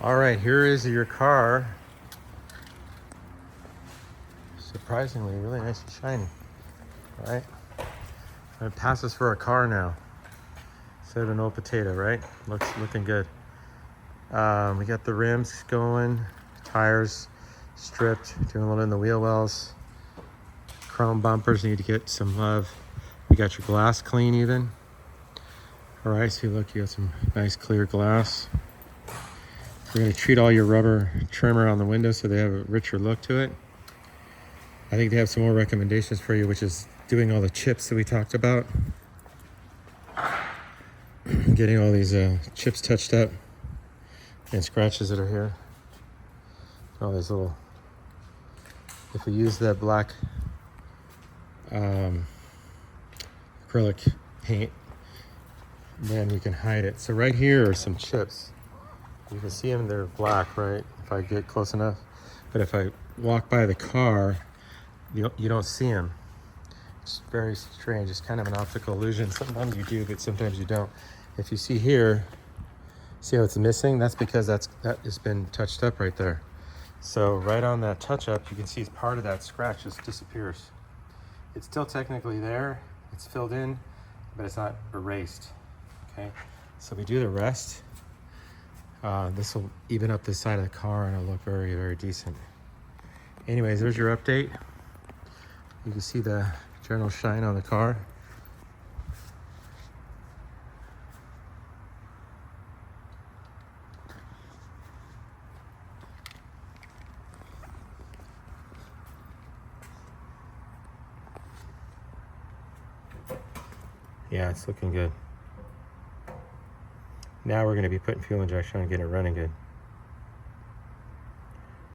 All right, here is your car. Surprisingly, really nice and shiny, right? It passes for a car now instead of an old potato, right? Looking good. We got the rims going, tires stripped, doing a little in the wheel wells. Chrome bumpers need to get some love. We got your glass clean even. All right, so look, you got some nice clear glass. We're gonna treat all your rubber trim around the windows so they have a richer look to it. I think they have some more recommendations for you, which is doing all the chips that we talked about. Getting all these chips touched up and scratches that are here. All these little, if we use that black acrylic paint, then we can hide it. So right here are some chips. You can see them, they're black, right? If I get close enough. But if I walk by the car, you don't see them. It's very strange. It's kind of an optical illusion. Sometimes you do, but sometimes you don't. If you see here, see how it's missing? That's because that has been touched up right there. So right on that touch up, you can see part of that scratch just disappears. It's still technically there. It's filled in, but it's not erased. Okay, so we do the rest. This will even up the side of the car and it'll look very, very decent. Anyways, there's your update. You can see the general shine on the car. Yeah, it's looking good. Now we're going to be putting fuel injection on and getting it running good.